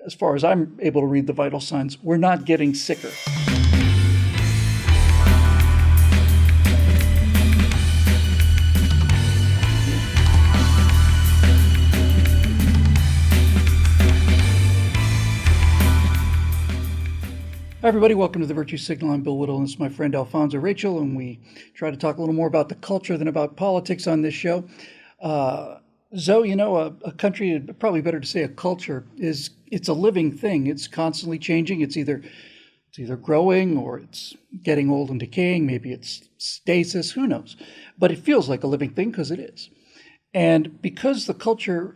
as far as I'm able to read the vital signs, we're not getting sicker. Hi, everybody. Welcome to the Virtue Signal. I'm Bill Whittle, and this is my friend Alfonso Rachel, and we try to talk a little more about the culture than about politics on this show. Zoe, a country, probably better to say a culture, it's a living thing. It's constantly changing. It's either growing or it's getting old and decaying. Maybe it's stasis. Who knows? But it feels like a living thing because it is. And because the culture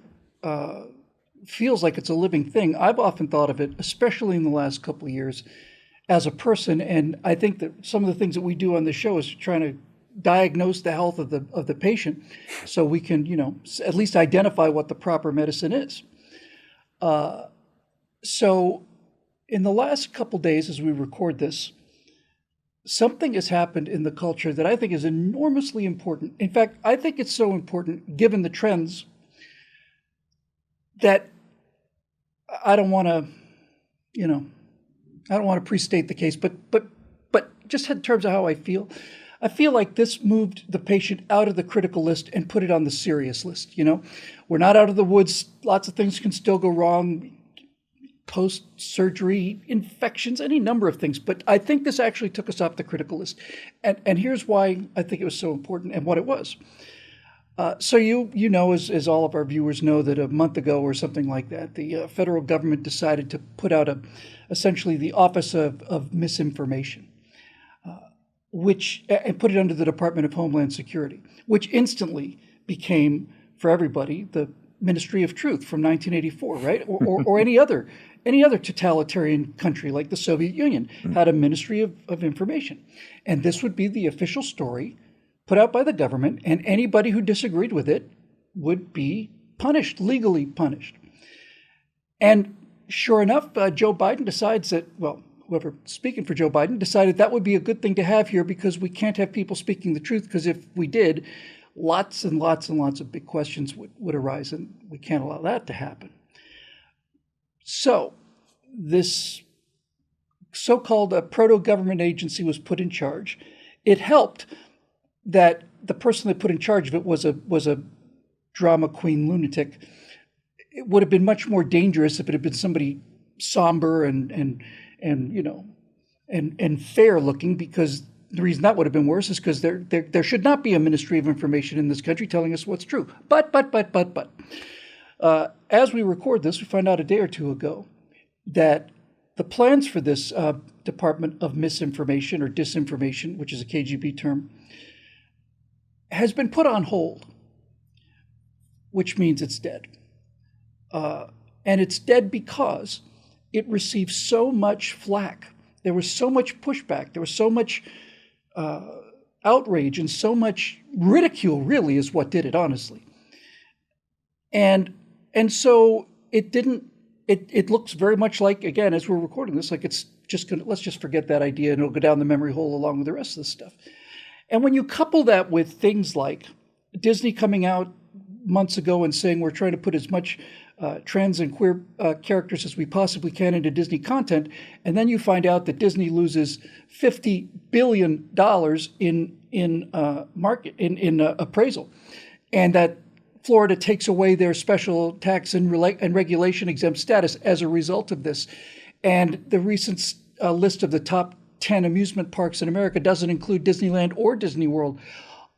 feels like it's a living thing, I've often thought of it, especially in the last couple of years, as a person. And I think that some of the things that we do on this show is trying to diagnose the health of the patient so we can, at least identify what the proper medicine is. So in the last couple days, as we record this, something has happened in the culture that I think is enormously important. In fact, I think it's so important, given the trends, that I don't want to prestate the case, but just in terms of how I feel like this moved the patient out of the critical list and put it on the serious list. We're not out of the woods. Lots of things can still go wrong, post-surgery infections, any number of things. But I think this actually took us off the critical list. And here's why I think it was so important and what it was. So as all of our viewers know, that a month ago or something like that, the federal government decided to put out essentially the Office of Misinformation, and put it under the Department of Homeland Security, which instantly became, for everybody, the Ministry of Truth from 1984, right? Or any other totalitarian country like the Soviet Union had a Ministry of Information. And this would be the official story put out by the government, and anybody who disagreed with it would be punished, legally punished. And sure enough, Joe Biden decides that, whoever speaking for Joe Biden decided that would be a good thing to have here, because we can't have people speaking the truth, because if we did, lots and lots and lots of big questions would arise, and we can't allow that to happen. So this so-called proto-government agency was put in charge. It helped that the person they put in charge of it was a drama queen lunatic. It would have been much more dangerous if it had been somebody somber and fair looking, because the reason that would have been worse is because there should not be a Ministry of Information in this country telling us what's true. But as we record this, we found out a day or two ago that the plans for this Department of Misinformation or Disinformation, which is a KGB term, has been put on hold, which means it's dead. And it's dead because it received so much flack. There was so much pushback. There was so much outrage and so much ridicule, really, is what did it, honestly. And so it didn't, it looks very much like, again, as we're recording this, like it's just let's just forget that idea and it'll go down the memory hole along with the rest of this stuff. And when you couple that with things like Disney coming out months ago and saying we're trying to put as much trans and queer characters as we possibly can into Disney content, and then you find out that Disney loses $50 billion in appraisal, and that Florida takes away their special tax and regulation exempt status as a result of this, and the recent list of the top 10 amusement parks in America doesn't include Disneyland or Disney World.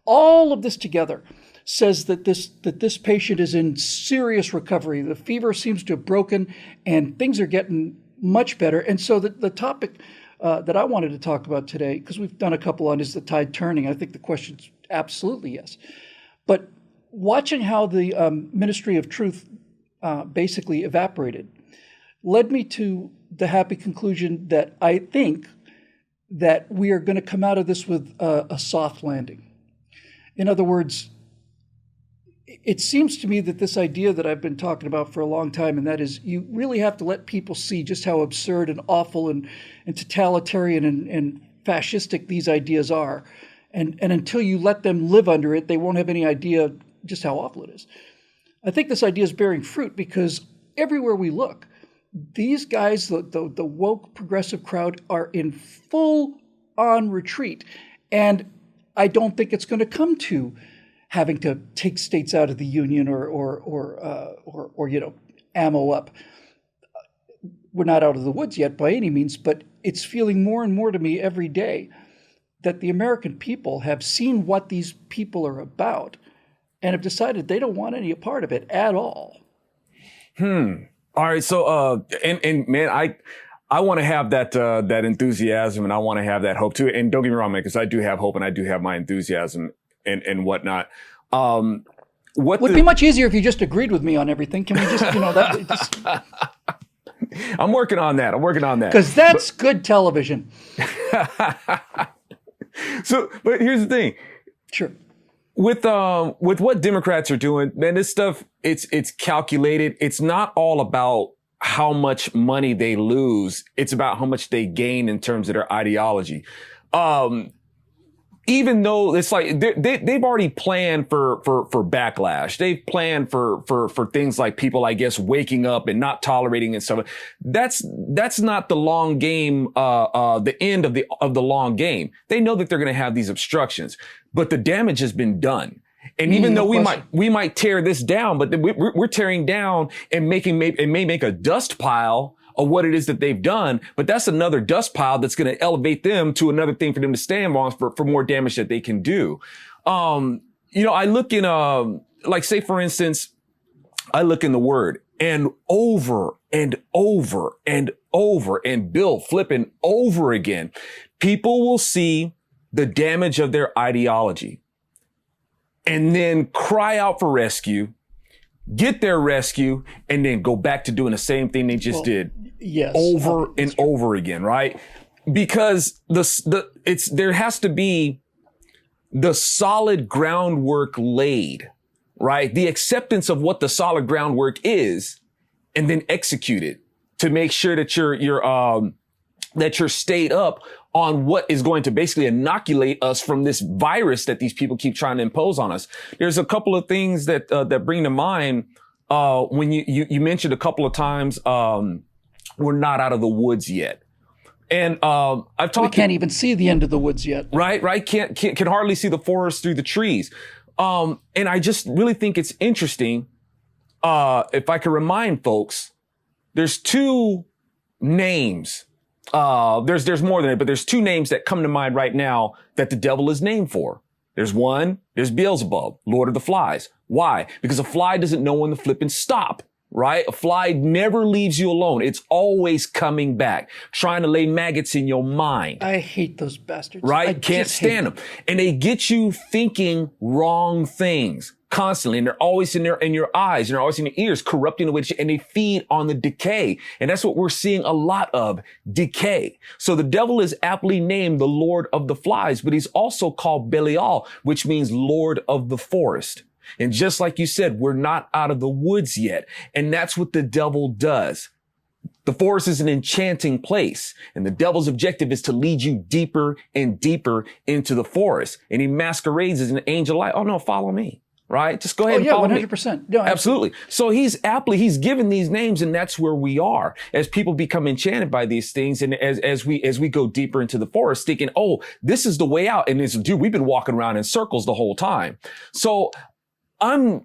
All of this together says that this patient is in serious recovery. The fever seems to have broken and things are getting much better. And so the topic that I wanted to talk about today, because we've done a couple on, is the tide turning. I think the question's absolutely yes. But watching how the Ministry of Truth basically evaporated led me to the happy conclusion that I think that we are going to come out of this with a soft landing. In other words, it seems to me that this idea that I've been talking about for a long time, and that is you really have to let people see just how absurd and awful and totalitarian and fascistic these ideas are. And until you let them live under it, they won't have any idea just how awful it is. I think this idea is bearing fruit because everywhere we look, these guys, the woke progressive crowd, are in full on retreat. And I don't think it's going to come to having to take states out of the union or ammo up. We're not out of the woods yet by any means, but it's feeling more and more to me every day that the American people have seen what these people are about and have decided they don't want any part of it at all. All right. So, and man, I want to have that enthusiasm, and I want to have that hope too. And don't get me wrong, man, because I do have hope and I do have my enthusiasm and whatnot. Would be much easier if you just agreed with me on everything. Can we just, I'm working on that. Because that's good television. So, but here's the thing. Sure. With what Democrats are doing, man, this stuff, it's calculated. It's not all about how much money they lose. It's about how much they gain in terms of their ideology. Even though it's like they've already planned for backlash. They've planned for things like people, I guess, waking up and not tolerating and stuff. That's not the long game, the end of the long game. They know that they're going to have these obstructions, but the damage has been done. And even though we might tear this down, but we're tearing down and may make a dust pile of what it is that they've done, but that's another dust pile that's going to elevate them to another thing for them to stand on for more damage that they can do. I look in, like say for instance, I look in the Word and over and over and over and Bill flipping over again, people will see the damage of their ideology and then cry out for rescue, get their rescue, and then go back to doing the same thing they just did. Yes. Over and over again, right? Because there has to be the solid groundwork laid, right? The acceptance of what the solid groundwork is, and then execute it to make sure that you're stayed up on what is going to basically inoculate us from this virus that these people keep trying to impose on us. There's a couple of things that bring to mind when you mentioned a couple of times we're not out of the woods yet. And I've talked. We can't even see the end of the woods yet. Right. Can hardly see the forest through the trees. And I just really think it's interesting. If I could remind folks, there's two names. There's more than it, but there's two names that come to mind right now that the devil is named for. There's Beelzebub, Lord of the Flies. Why? Because a fly doesn't know when to flip and stop. Right? A fly never leaves you alone. It's always coming back, trying to lay maggots in your mind. I hate those bastards. Right? Can't stand them. And they get you thinking wrong things constantly. And they're always in your eyes, and they're always in your ears, corrupting the way, and they feed on the decay. And that's what we're seeing a lot of, decay. So the devil is aptly named the Lord of the Flies, but he's also called Belial, which means Lord of the Forest. And just like you said, we're not out of the woods yet. And that's what the devil does. The forest is an enchanting place, and the devil's objective is to lead you deeper and deeper into the forest. And he masquerades as an angel light. Oh no, follow me. Right? Just go ahead and follow 100%. me. No, absolutely. So he's given these names, and that's where we are as people become enchanted by these things. And as we go deeper into the forest thinking, oh, this is the way out. And it's, dude, we've been walking around in circles the whole time. So I'm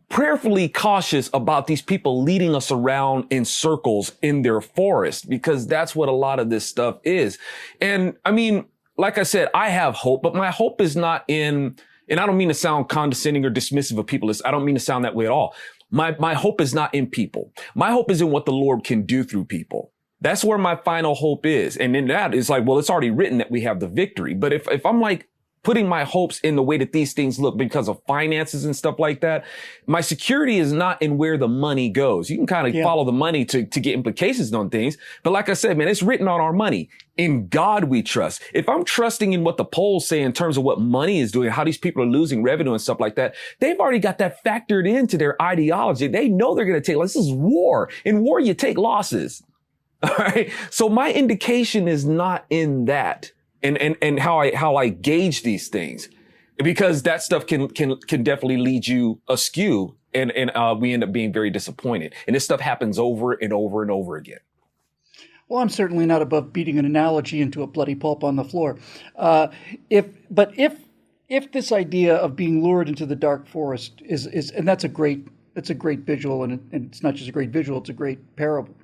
prayerfully cautious about these people leading us around in circles in their forest, because that's what a lot of this stuff is. And I mean, like I said, I have hope, but my hope is not in, and I don't mean to sound condescending or dismissive of people. I don't mean to sound that way at all. My hope is not in people. My hope is in what the Lord can do through people. That's where my final hope is. And in that is like, well, it's already written that we have the victory. But if I'm like, putting my hopes in the way that these things look because of finances and stuff like that, my security is not in where the money goes. You can kind of follow the money to get implications on things. But like I said, man, it's written on our money. In God we trust. If I'm trusting in what the polls say in terms of what money is doing, how these people are losing revenue and stuff like that, they've already got that factored into their ideology. They know they're going to take, this is war. In war, you take losses. All right. So my indication is not in that. And how I gauge these things, because that stuff can definitely lead you askew and we end up being very disappointed. And this stuff happens over and over and over again. Well, I'm certainly not above beating an analogy into a bloody pulp on the floor. If this idea of being lured into the dark forest is and that's a great visual, and it's not just a great visual, it's a great parable.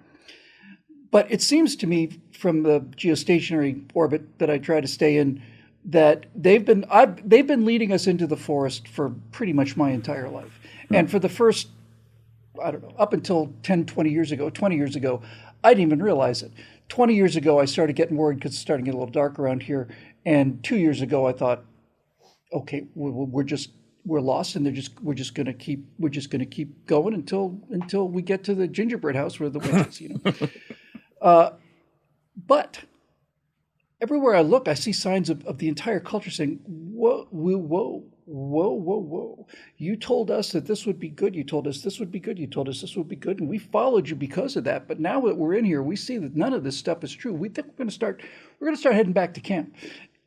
But it seems to me from the geostationary orbit that I try to stay in that they've been leading us into the forest for pretty much my entire life. And for the first, I don't know, up until 10, 20 years ago, I didn't even realize it. 20 years ago, I started getting worried because it's starting to get a little dark around here. And 2 years ago, I thought, okay, we're lost, and we're just going to keep going until we get to the gingerbread house where the witch is, But everywhere I look, I see signs of the entire culture saying, whoa, whoa, whoa, whoa, whoa, whoa. You told us that this would be good. You told us this would be good. You told us this would be good. And we followed you because of that. But now that we're in here, we see that none of this stuff is true. We think we're going to start heading back to camp.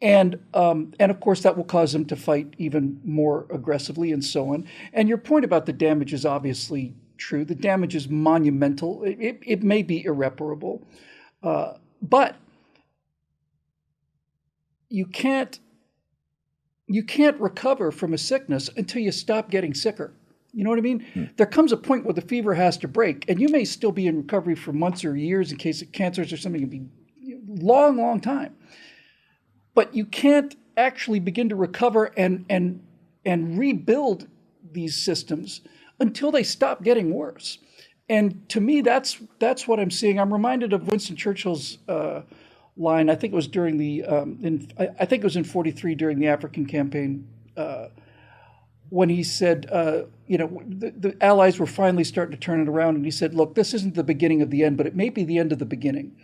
And of course, that will cause them to fight even more aggressively and so on. And your point about the damage is obviously true. The damage is monumental. It may be irreparable. But you can't recover from a sickness until you stop getting sicker. You know what I mean? There comes a point where the fever has to break, and you may still be in recovery for months or years in case of cancers or something. It can be long, long time. But you can't actually begin to recover and rebuild these systems until they stop getting worse. And to me, that's what I'm seeing. I'm reminded of Winston Churchill's line. I think it was during the I think it was in '43 during the African campaign when he said, the Allies were finally starting to turn it around, and he said, "Look, this isn't the beginning of the end, but it may be the end of the beginning."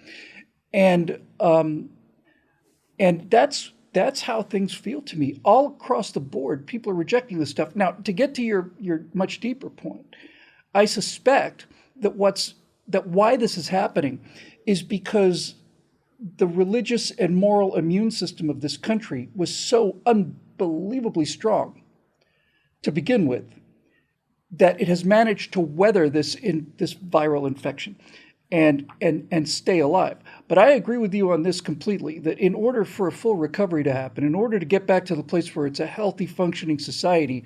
And that's how things feel to me. All across the board, people are rejecting this stuff. Now, to get to your much deeper point, I suspect that why this is happening is because the religious and moral immune system of this country was so unbelievably strong to begin with that it has managed to weather this viral infection and stay alive. But I agree with you on this completely, that in order for a full recovery to happen, in order to get back to the place where it's a healthy, functioning society,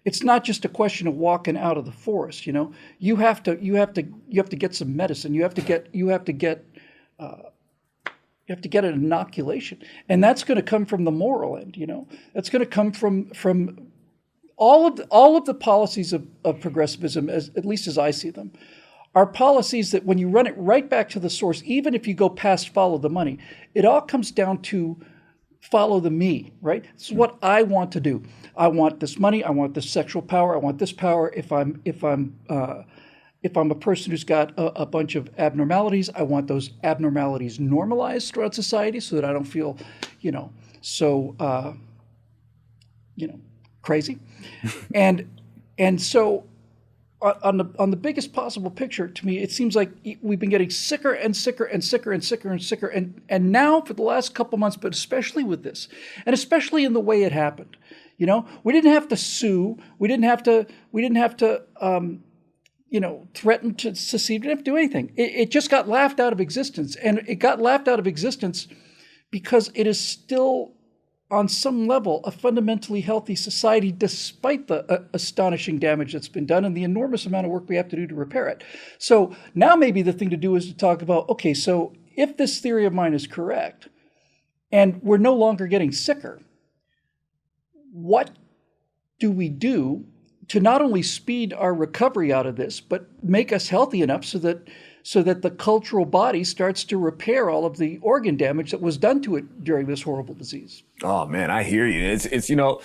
it's not just a question of walking out of the forest. You have to get some medicine. You have to get an inoculation, and that's going to come from the moral end. That's going to come from all of the policies of progressivism, at least as I see them, are policies that when you run it right back to the source, even if you go past follow the money, it all comes down to follow the me, right? This is what I want to do. I want this money. I want this sexual power. I want this power. If I'm a person who's got a bunch of abnormalities, I want those abnormalities normalized throughout society so that I don't feel, crazy. And so on the biggest possible picture, to me, it seems like we've been getting sicker and sicker and sicker and sicker and sicker. And now for the last couple months, but especially with this, and especially in the way it happened, we didn't have to sue. We didn't have to threaten to secede. We didn't have to do anything. It just got laughed out of existence. And it got laughed out of existence because it is still, on some level, a fundamentally healthy society, despite the astonishing damage that's been done and the enormous amount of work we have to do to repair it. So now maybe the thing to do is to talk about, okay, so if this theory of mine is correct, and we're no longer getting sicker, what do we do to not only speed our recovery out of this, but make us healthy enough so that the cultural body starts to repair all of the organ damage that was done to it during this horrible disease? Oh man, I hear you. It's the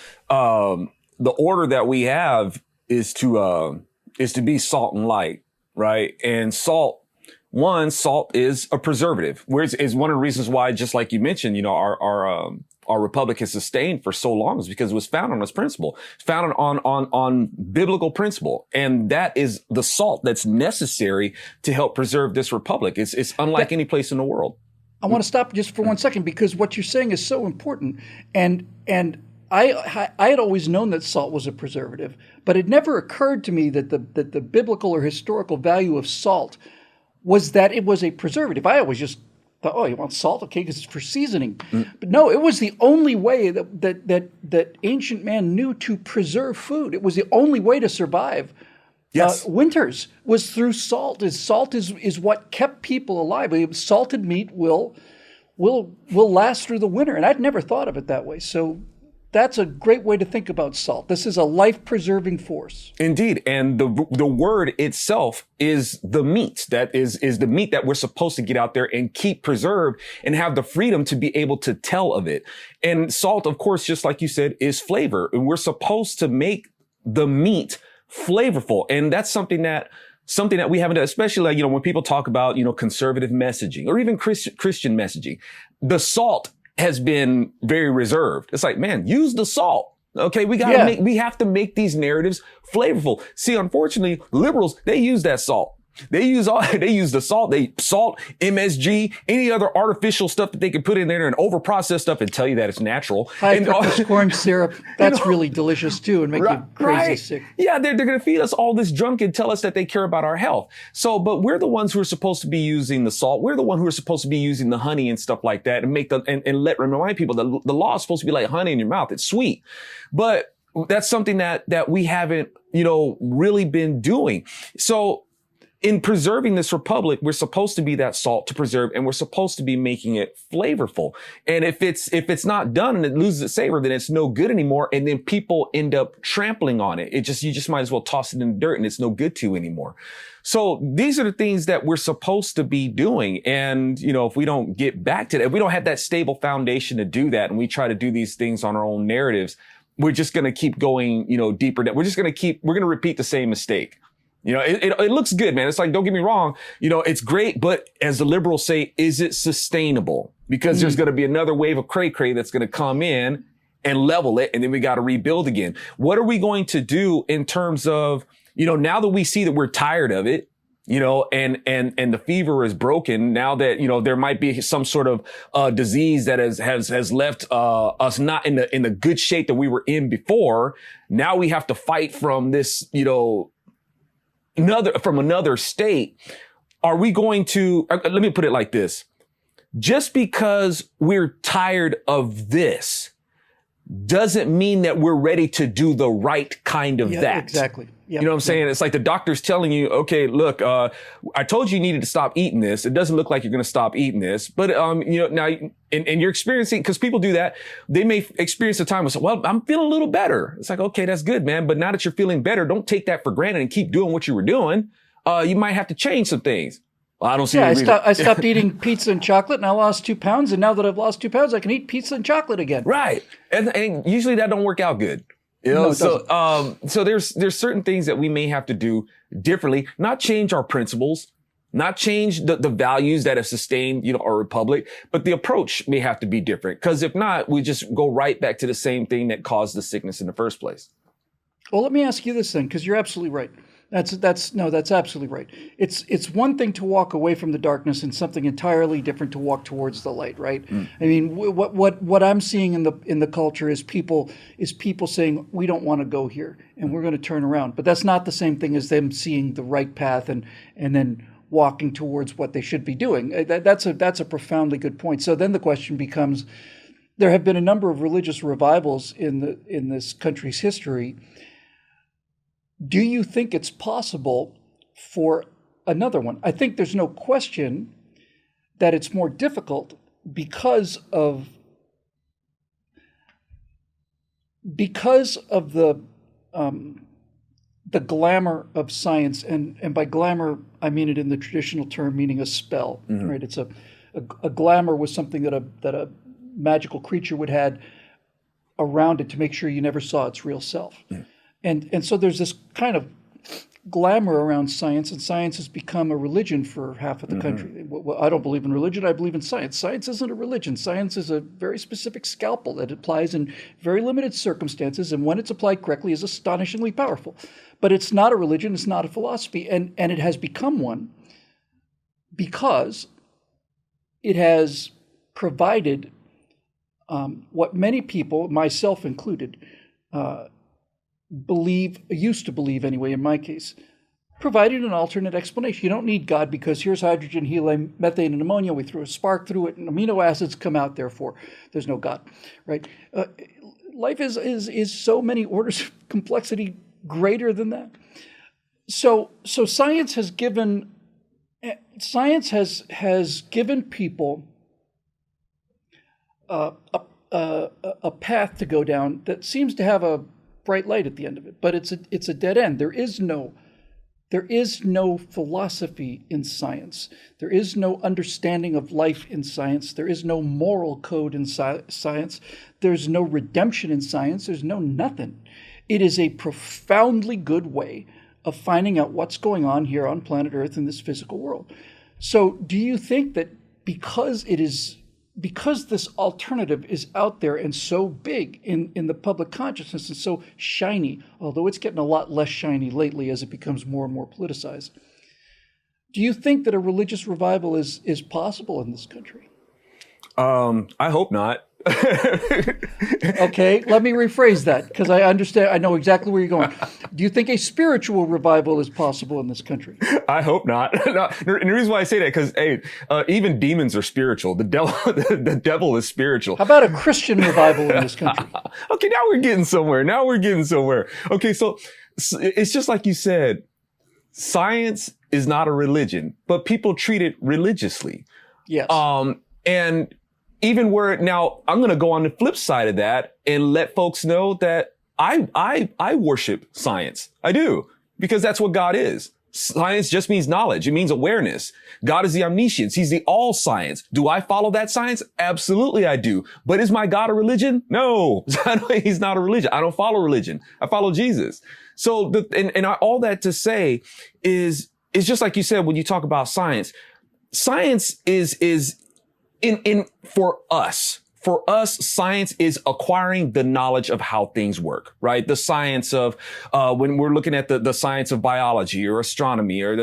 order that we have is to be salt and light, right? And salt is a preservative. Whereas is one of the reasons why, just like you mentioned, our republic has sustained for so long is because it was founded on this principle. It's founded on biblical principle. And that is the salt that's necessary to help preserve this republic. It's unlike any place in the world. I want to stop just for 1 second, because what you're saying is so important. And I had always known that salt was a preservative, but it never occurred to me that the biblical or historical value of salt was that it was a preservative. I always just thought, oh, you want salt? Okay, because it's for seasoning. But no, it was the only way that ancient man knew to preserve food. It was the only way to survive. Yes. Winters was through salt. Salt is what kept people alive. Salted meat will last through the winter, and I'd never thought of it that way. So that's a great way to think about salt. This is a life-preserving force. Indeed. And the word itself is the meat. That is the meat that we're supposed to get out there and keep preserved and have the freedom to be able to tell of it. And salt, of course, just like you said, is flavor. And we're supposed to make the meat flavorful. And that's something that we haven't done, especially like, when people talk about, conservative messaging or even Christian messaging, the salt has been very reserved. It's like, man, use the salt. Okay. We have to make these narratives flavorful. See, unfortunately, liberals, they use that salt. They use the salt, salt, MSG, any other artificial stuff that they can put in there and over-process stuff and tell you that it's natural. High fructose corn syrup, that's really delicious too and make you crazy sick. Yeah, they're going to feed us all this junk and tell us that they care about our health. So, but we're the ones who are supposed to be using the salt. We're the one who are supposed to be using the honey and stuff like that and remind people that the law is supposed to be like honey in your mouth. It's sweet. But that's something that we haven't, really been doing. So, in preserving this republic, we're supposed to be that salt to preserve, and we're supposed to be making it flavorful. And if it's not done and it loses its savor, then it's no good anymore. And then people end up trampling on it. You just might as well toss it in the dirt and it's no good to anymore. So these are the things that we're supposed to be doing. And, if we don't get back to that, if we don't have that stable foundation to do that, and we try to do these things on our own narratives, we're just going to keep going, deeper down. We're going to repeat the same mistake. It looks good, man. It's like, don't get me wrong. It's great. But as the liberals say, is it sustainable? Because there's going to be another wave of cray-cray that's going to come in and level it. And then we got to rebuild again. What are we going to do in terms of, now that we see that we're tired of it, and the fever is broken now that, there might be some sort of, disease that has left, us not in the good shape that we were in before. Now we have to fight from this, another state. Are we going to, let me put it like this. Just because we're tired of this doesn't mean that we're ready to do the right kind of that. Exactly. Yep. You know what I'm saying? It's like the doctor's telling you, okay, look, I told you needed to stop eating this. It doesn't look like you're going to stop eating this. But, now, and you're experiencing, because people do that, they may experience a time of, well, I'm feeling a little better. It's like, okay, that's good, man. But now that you're feeling better, don't take that for granted and keep doing what you were doing. You might have to change some things. Well, I don't see. I stopped eating pizza and chocolate, and I lost 2 pounds. And now that I've lost 2 pounds, I can eat pizza and chocolate again. Right, and usually that don't work out good. No, so there's certain things that we may have to do differently. Not change our principles, not change the values that have sustained our republic, but the approach may have to be different. Because if not, we just go right back to the same thing that caused the sickness in the first place. Well, let me ask you this then, because you're absolutely right. That's absolutely right. It's one thing to walk away from the darkness and something entirely different to walk towards the light, right? I mean, what I'm seeing in the culture is people saying we don't want to go here and we're going to turn around. But that's not the same thing as them seeing the right path and then walking towards what they should be doing. That's a profoundly good point. So then the question becomes, there have been a number of religious revivals in this country's history. Do you think it's possible for another one? I think there's no question that it's more difficult because of the glamour of science, and by glamour I mean it in the traditional term meaning a spell. Right? It's a glamour was something that a magical creature would have around it to make sure you never saw its real self. And so there's this kind of glamour around science, and science has become a religion for half of the country. Well, I don't believe in religion, I believe in science. Science isn't a religion. Science is a very specific scalpel that applies in very limited circumstances, and when it's applied correctly is astonishingly powerful. But it's not a religion, it's not a philosophy, and it has become one because it has provided what many people, myself included, used to believe anyway, in my case, provided an alternate explanation. You don't need God because here's hydrogen, helium, methane, and ammonia. We threw a spark through it, and amino acids come out. Therefore, there's no God, right? Life is so many orders of complexity greater than that. So science has given people a path to go down that seems to have a bright light at the end of it, but it's a dead end. There is no philosophy in science. There is no understanding of life in science. There is no moral code in science. There's no redemption in science. There's no nothing. It is a profoundly good way of finding out what's going on here on planet Earth in this physical world. So do you think that because this alternative is out there and so big in the public consciousness and so shiny, although it's getting a lot less shiny lately as it becomes more and more politicized, do you think that a religious revival is possible in this country? I hope not. Okay, let me rephrase that because I understand. I know exactly where you're going. Do you think a spiritual revival is possible in this country? I hope not. No, and the reason why I say that because even demons are spiritual. The devil, the devil is spiritual. How about a Christian revival in this country? Okay, now we're getting somewhere. Okay, so it's just like you said. Science is not a religion, but people treat it religiously. Yes. And even where now I'm going to go on the flip side of that and let folks know that I worship science. I do, because that's what God is. Science just means knowledge. It means awareness. God is the omniscience. He's the all science. Do I follow that science? Absolutely I do. But is my God a religion? No, he's not a religion. I don't follow religion. I follow Jesus. So all that to say is just like you said, when you talk about science is for us, science is acquiring the knowledge of how things work, right? The science of, when we're looking at the science of biology or astronomy or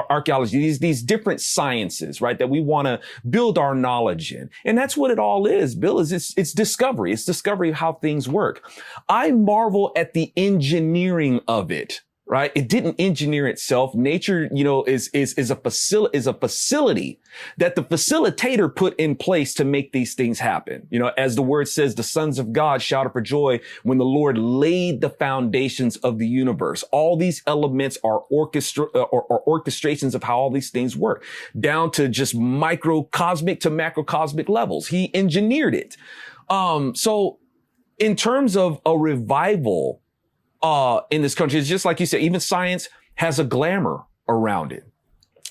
archaeology, these different sciences, right? That we want to build our knowledge in. And that's what it all is, Bill, it's discovery. It's discovery of how things work. I marvel at the engineering of it. Right? It didn't engineer itself. Nature, is a facility that the facilitator put in place to make these things happen. As the word says, the sons of God shouted for joy when the Lord laid the foundations of the universe. All these elements are orchestrations of how all these things work, down to just microcosmic to macrocosmic levels. He engineered it. So in terms of a revival, in this country, it's just like you said, even science has a glamour around it.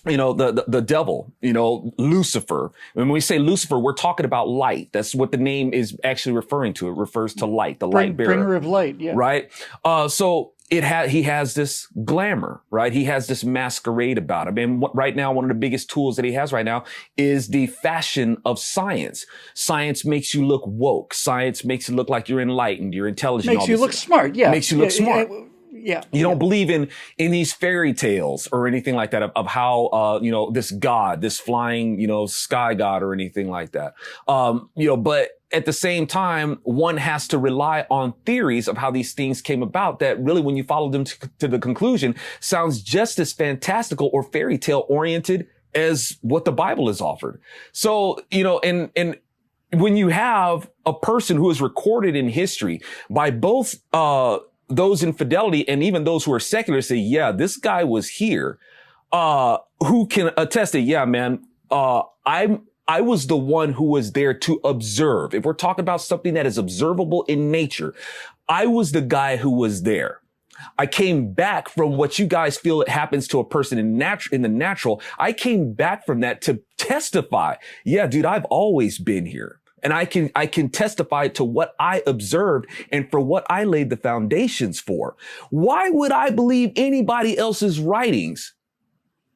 The devil, Lucifer. When we say Lucifer, we're talking about light. That's what the name is actually referring to. It refers to light, the light bearer. Bringer of light, yeah. Right? So he has this glamour, right? He has this masquerade about him. And right now, one of the biggest tools that he has right now is the fashion of science. Science makes you look woke. Science makes you look like you're enlightened, you're intelligent. Makes you look smart, yeah. Makes you look smart. Yeah. You don't believe in these fairy tales or anything like that of how, this God, this flying, sky God or anything like that. But at the same time, one has to rely on theories of how these things came about that really, when you follow them to the conclusion, sounds just as fantastical or fairy tale oriented as what the Bible has offered. So, and when you have a person who is recorded in history by both, those in fidelity and even those who are secular say, yeah, this guy was here, who can attest that, yeah, man, I was the one who was there to observe. If we're talking about something that is observable in nature, I was the guy who was there. I came back from what you guys feel it happens to a person in the natural. I came back from that to testify. Yeah, dude, I've always been here. And I can testify to what I observed and for what I laid the foundations for. Why would I believe anybody else's writings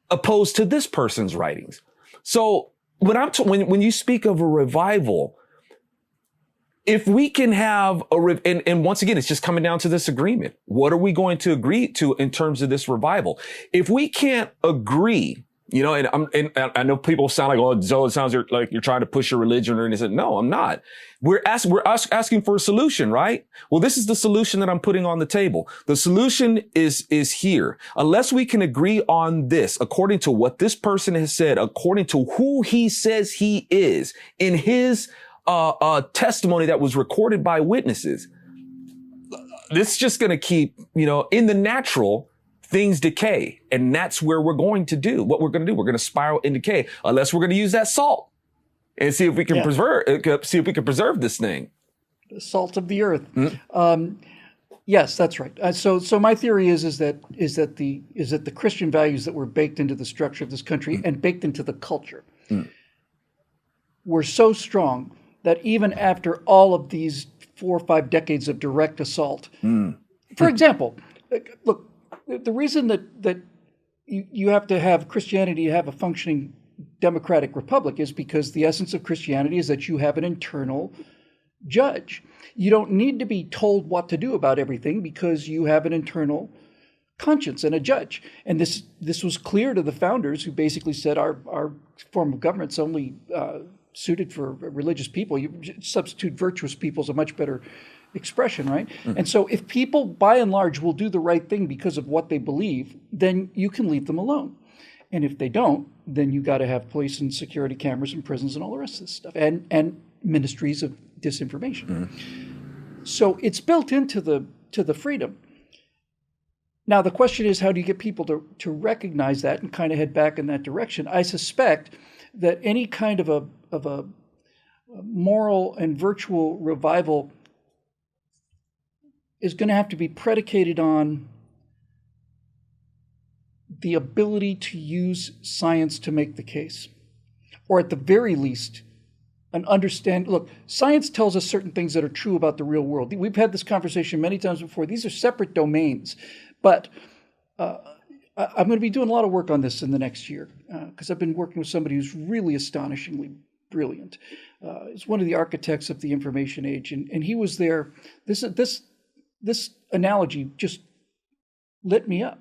opposed to this person's writings? So when you speak of a revival, if we can have and once again, it's just coming down to this agreement. What are we going to agree to in terms of this revival? If we can't agree You know, and I know people sound like, oh, Zoe, it sounds like you're trying to push your religion or anything. No, I'm not. We're asking for a solution, right? Well, this is the solution that I'm putting on the table. The solution is here. Unless we can agree on this, according to what this person has said, according to who he says he is in his testimony that was recorded by witnesses, this is just going to keep, in the natural, things decay. And that's where we're going to do what we're going to do. We're going to spiral in decay unless we're going to use that salt and see if we can preserve this thing. The salt of the earth. Yes, that's right. So my theory is that the Christian values that were baked into the structure of this country and baked into the culture were so strong that even after all of these 4 or 5 decades of direct assault, for example, look, the reason that you have to have Christianity have a functioning democratic republic is because the essence of Christianity is that you have an internal judge. You don't need to be told what to do about everything because you have an internal conscience and a judge. And this was clear to the founders, who basically said our form of government's only suited for religious people. You substitute virtuous people is a much better expression, right? And so if people, by and large, will do the right thing because of what they believe, then you can leave them alone. And if they don't, then you got to have police and security cameras and prisons and all the rest of this stuff, and ministries of disinformation. So it's built into the freedom. Now the question is, how do you get people to recognize that and kind of head back in that direction? I suspect that any kind of a moral and virtual revival is going to have to be predicated on the ability to use science to make the case, or at the very least, look, science tells us certain things that are true about the real world. We've had this conversation many times before. These are separate domains, but I'm going to be doing a lot of work on this in the next year because I've been working with somebody who's really astonishingly brilliant. He's one of the architects of the information age, and he was there. This analogy just lit me up.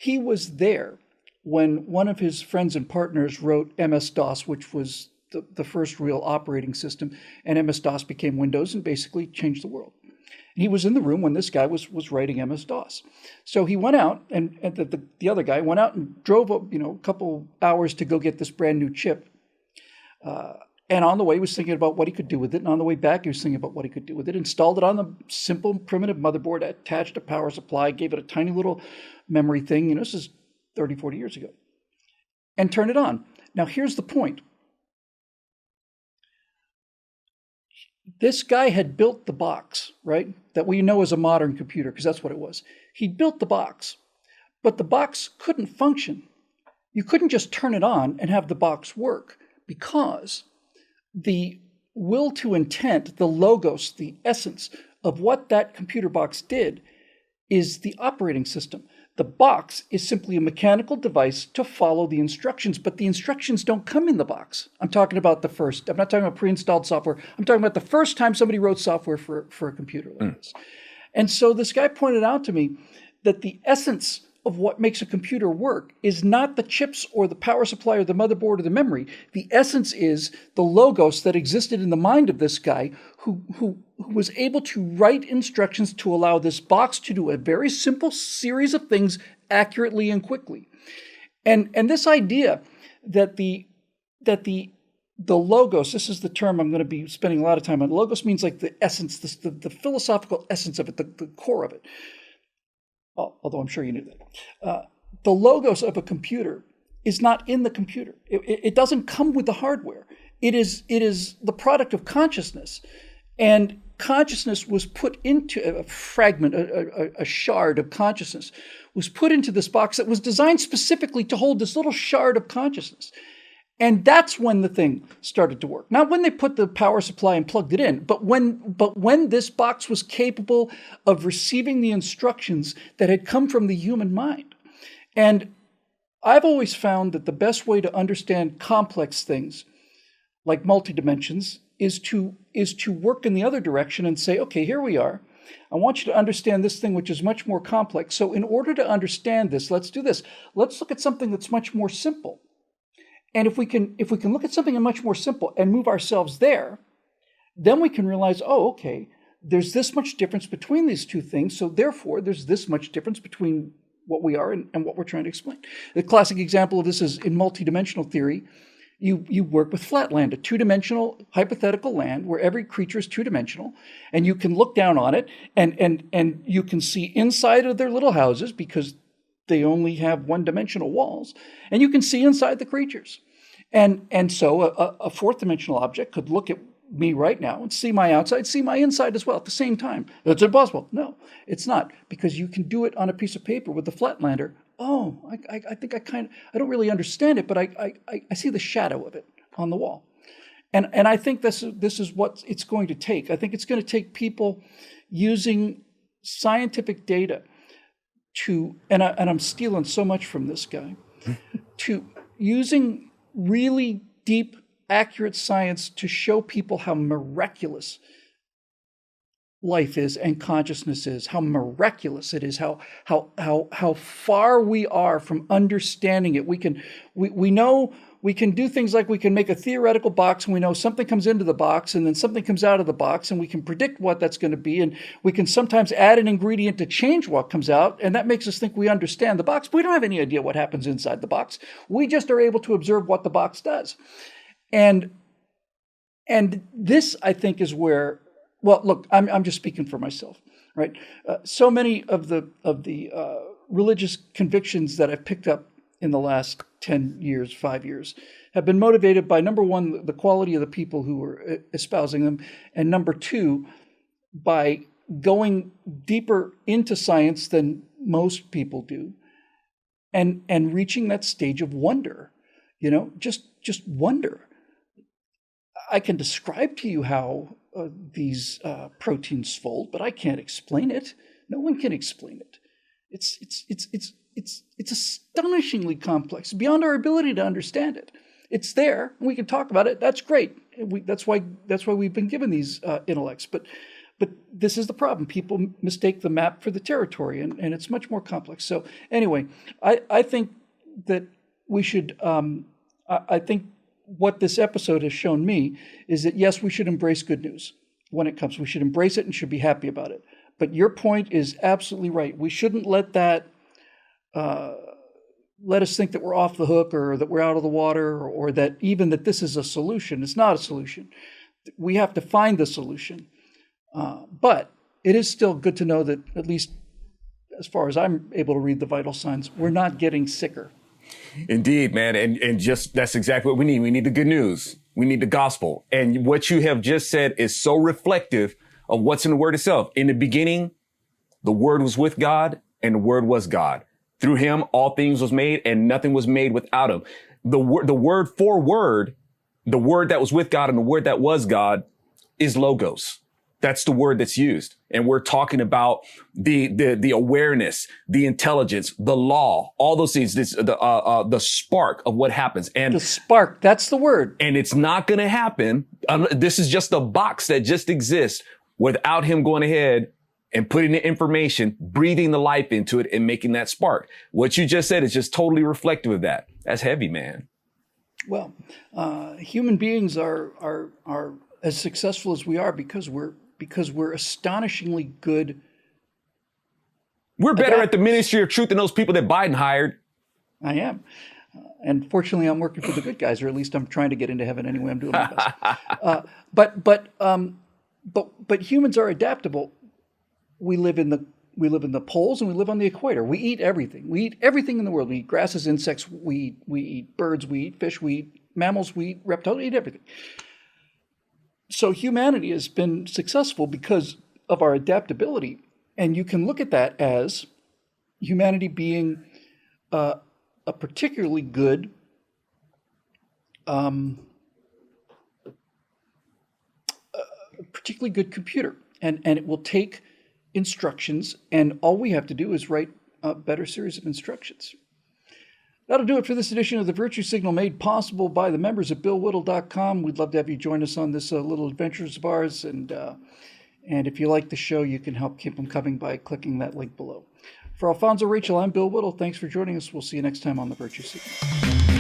He was there when one of his friends and partners wrote MS-DOS, which was the first real operating system, and MS-DOS became Windows and basically changed the world. And he was in the room when this guy was writing MS-DOS. So he went out, and the other guy went out and drove a couple hours to go get this brand new chip. And on the way, he was thinking about what he could do with it. And on the way back, he was thinking about what he could do with it. Installed it on the simple, primitive motherboard, attached a power supply, gave it a tiny little memory thing. This is 30, 40 years ago. And turned it on. Now, here's the point. This guy had built the box, right? That we know as a modern computer, because that's what it was. He built the box, but the box couldn't function. You couldn't just turn it on and have the box work, because the will to intent, the logos, the essence of what that computer box did is the operating system. The box is simply a mechanical device to follow the instructions, but the instructions don't come in the box. I'm not talking about pre-installed software. I'm talking about the first time somebody wrote software for a computer like this. And so this guy pointed out to me that the essence of what makes a computer work is not the chips or the power supply or the motherboard or the memory. The essence is the logos that existed in the mind of this guy who was able to write instructions to allow this box to do a very simple series of things accurately and quickly. And this idea that the logos, this is the term I'm going to be spending a lot of time on. Logos means like the essence, the philosophical essence of it, the core of it. Although I'm sure you knew that. The logos of a computer is not in the computer. It doesn't come with the hardware. It is the product of consciousness. And consciousness was put into a fragment, a shard of consciousness, was put into this box that was designed specifically to hold this little shard of consciousness. And that's when the thing started to work. Not when they put the power supply and plugged it in, but when this box was capable of receiving the instructions that had come from the human mind. And I've always found that the best way to understand complex things, like multidimensions, is to work in the other direction and say, okay, here we are. I want you to understand this thing, which is much more complex. So in order to understand this, let's do this. Let's look at something that's much more simple. And if we can look at something much more simple and move ourselves there, then we can realize, oh, okay, there's this much difference between these two things. So therefore, there's this much difference between what we are and what we're trying to explain. The classic example of this is in multidimensional theory. You work with flat land, a two-dimensional hypothetical land where every creature is two-dimensional, and you can look down on it and you can see inside of their little houses because they only have one-dimensional walls, and you can see inside the creatures. And so a fourth-dimensional object could look at me right now and see my outside, see my inside as well at the same time. That's impossible. No, it's not, because you can do it on a piece of paper with the flatlander. Oh, I think I don't really understand it, but I see the shadow of it on the wall. And I think this is what it's going to take. I think it's going to take people using scientific data to, and I'm stealing so much from this guy, to using really deep, accurate science to show people how miraculous life is and consciousness is, how miraculous it is, how far we are from understanding it. We know we can do things like we can make a theoretical box, and we know something comes into the box and then something comes out of the box, and we can predict what that's going to be, and we can sometimes add an ingredient to change what comes out, and that makes us think we understand the box. But we don't have any idea what happens inside the box. We just are able to observe what the box does. And this, I think, is where, well, look, I'm just speaking for myself, right? So many of the religious convictions that I've picked up in the last 10 years, 5 years, have been motivated by, number one, the quality of the people who are espousing them, and number two, by going deeper into science than most people do, and reaching that stage of wonder, just wonder. I can describe to you how these proteins fold, but I can't explain it. No one can explain it. It's astonishingly complex, beyond our ability to understand it. It's there, and we can talk about it. That's great. That's why we've been given these intellects. But this is the problem. People mistake the map for the territory, and it's much more complex. So anyway, I think that we should. I think what this episode has shown me is that, yes, we should embrace good news when it comes. We should embrace it and should be happy about it. But your point is absolutely right. We shouldn't let that let us think that we're off the hook, or that we're out of the water, or that even that this is a solution. It's not a solution. We have to find the solution. But it is still good to know that, at least as far as I'm able to read the vital signs, we're not getting sicker. Indeed, man. And just, that's exactly what we need. We need the good news. We need the gospel. And what you have just said is so reflective of what's in the word itself. In the beginning, the word was with God, and the word was God. Through him, all things was made, and nothing was made without him. The word for word, the word that was with God and the word that was God, is logos. That's the word that's used. And we're talking about the awareness, the intelligence, the law, all those things, the spark of what happens. And the spark, that's the word. And it's not going to happen. This is just a box that just exists without him going ahead and putting the information, breathing the life into it, and making that spark. What you just said is just totally reflective of that. That's heavy, man. Well, human beings are as successful as we are because we're astonishingly good. We're better at the ministry of truth than those people that Biden hired. I am. And fortunately, I'm working for the good guys, or at least I'm trying to get into heaven anyway. I'm doing my best. But humans are adaptable. We live in the poles, and we live on the equator. We eat everything. We eat everything in the world. We eat grasses, insects. We eat birds. We eat fish. We eat mammals. We eat reptiles. We eat everything. So humanity has been successful because of our adaptability. And you can look at that as humanity being a particularly good computer. And it will take instructions, and all we have to do is write a better series of instructions. That'll do it for this edition of the Virtue Signal, made possible by the members at BillWhittle.com. We'd love to have you join us on this little adventures of ours, and And if you like the show, you can help keep them coming by clicking that link below. For Alfonso, Rachel, I'm Bill Whittle. Thanks for joining us. We'll see you next time on The Virtue Seat.